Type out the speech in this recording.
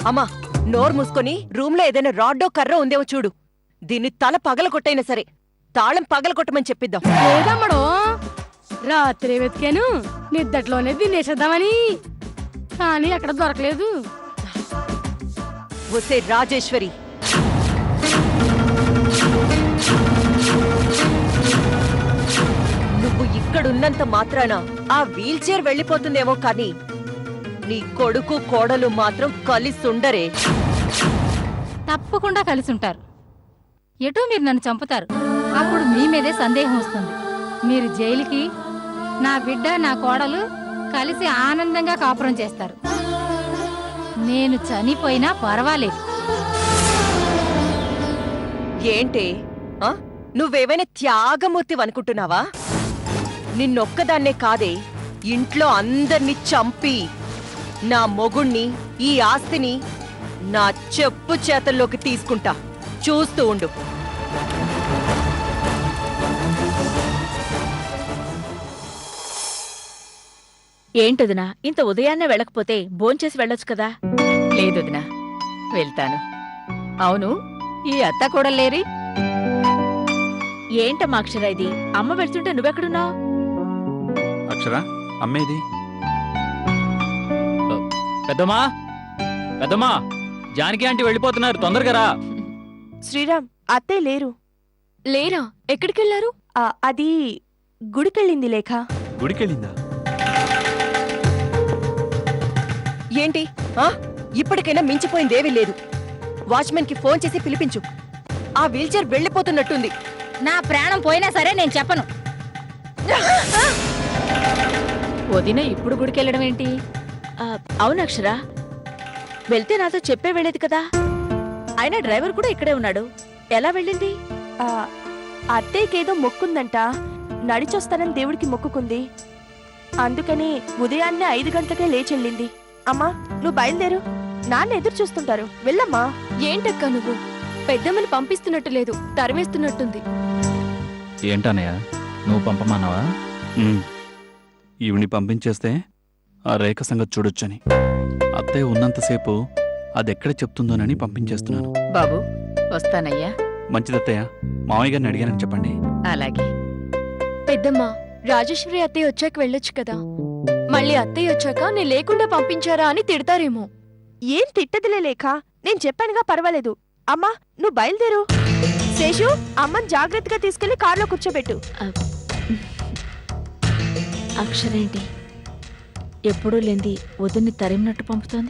అమ్మా నోరు మూసుకొని రూమ్లో ఏదైనా రాడ్డో కర్ర ఉందేమో చూడు. దీన్ని తల పగలగొట్టైనా సరే తాళం పగలగొట్టమని చెప్పిద్దాం. లేదమ్మడో, రాత్రి వెతికాను నిద్దట్లోనే తినేసేద్దామని, కానీ అక్కడ దొరకలేదు. ఒసే రాజేశ్వరి, నువ్వు ఇక్కడున్నంత మాత్రాన ఆ వీల్ చైర్ వెళ్ళిపోతుందేమో కానీ నీ కొడుకు కోడలు మాత్రం కలిసుండరే. తప్పకుండా కలిసి ఉంటారు. ఎటో మీరు నన్ను చంపుతారు. అప్పుడు మీ మీదే సందేహం వస్తుంది. మీరు జైలుకి, నా బిడ్డ నా కోడలు కలిసి ఆనందంగా కాపురం చేస్తారు. నేను చనిపోయినా పర్వాలేదు. ఏంటే ఆ? నువ్వేమైనా త్యాగమూర్తివనుకుంటున్నావా? నిన్నొక్కదాన్నే కాదే, ఇంట్లో అందర్నీ చంపి నా మొగుణ్ణి, ఈ ఆస్తిని నా చెప్పు చేతల్లోకి తీసుకుంటా. చూస్తూ ఉండు. ఏంటొదినా, ఇంత ఉదయాన్నే వెళ్ళకపోతే భోంచేసి వెళ్ళొచ్చు కదా? లేదొదినా, వెళ్తాను. అవును, ఈ అత్త కూడా లేరి? ఏంటమ్మా అక్షర ఇది? అమ్మ వెళ్తుంటే నువ్వెక్కడున్నావు? అక్షర, అమ్మేది? పెద్దమ్మా, పెద్దమ్మా, జానకి ఆంటీ వెళ్ళిపోతున్నారు, తొందరగా రా. శ్రీరామ్, అత్తయ్య లేరు. లేరా? ఎక్కడికెళ్లారు? అది గుడికెళ్ళింది. లేఖ గుడికెళ్ళిందా? ఏంటి ఆ? ఇప్పటికైనా మించిపోయిందేవీ లేదు. వాచ్మెన్ కి ఫోన్ చేసి పిలిపించు. ఆ వీల్ చైర్ వెళ్ళిపోతున్నట్టుంది. నా ప్రాణం పోయినా సరే నేను చెప్పను. వదిన ఇప్పుడు గుడికెళ్ళడం ఏంటి? అవును అక్షర, వెళ్తే నాతో చెప్పే వెళ్ళేది కదా. అయినా డ్రైవర్ కూడా ఇక్కడే ఉన్నాడు. ఎలా వెళ్ళింది? అత్తయ్యకేదో మొక్కుందంట, నడిచొస్తానని దేవుడికి మొక్కుకుంది. అందుకని ఉదయాన్నే 5 గంటలకే లేచెళ్ళింది. అమ్మా, నువ్వు బయలుదేరు, నాన్న ఎదురు చూస్తుంటారు. వెళ్ళమ్మా. ఏంటక్క నువ్వు? పెద్దమ్మని పంపిస్తున్నట్టు లేదు, తరిమేస్తున్నట్టుంది. ఏంటన్నయ్య, నువ్వు పంపమన్నావా? ఈవిని పంపించేస్తే ఆ రేఖ సంగతి చూడొచ్చని. అత్తయ్య ఉన్నంతసేపు అదెక్కడ చెప్తుందోనని పంపించేస్తున్నాను. బాబు, వస్తానయ్యా. మంచిదత్తయ్య, మామయ్య గారిని అడిగానని చెప్పండి. అలాగే. పెద్దమ్మ, రాజేశ్వరి అత్తయ్య వచ్చాక వెళ్ళొచ్చు కదా. మళ్ళీ అత్తయ్య వచ్చాక నేను లేకుండా పంపించారా అని తిడతారేమో. ఏం తిట్టదిలే లేఖ, నేను చెప్పానుగా, పర్వాలేదు. అమ్మా, నువ్వు బయలుదేరు. శేషు, అమ్మని జాగ్రత్తగా తీసుకెళ్లి కారులో కూర్చోబెట్టు. అక్షరేంటి ఎప్పుడూ లేంది వదిన్ని తరిమినట్టు పంపుతోంది?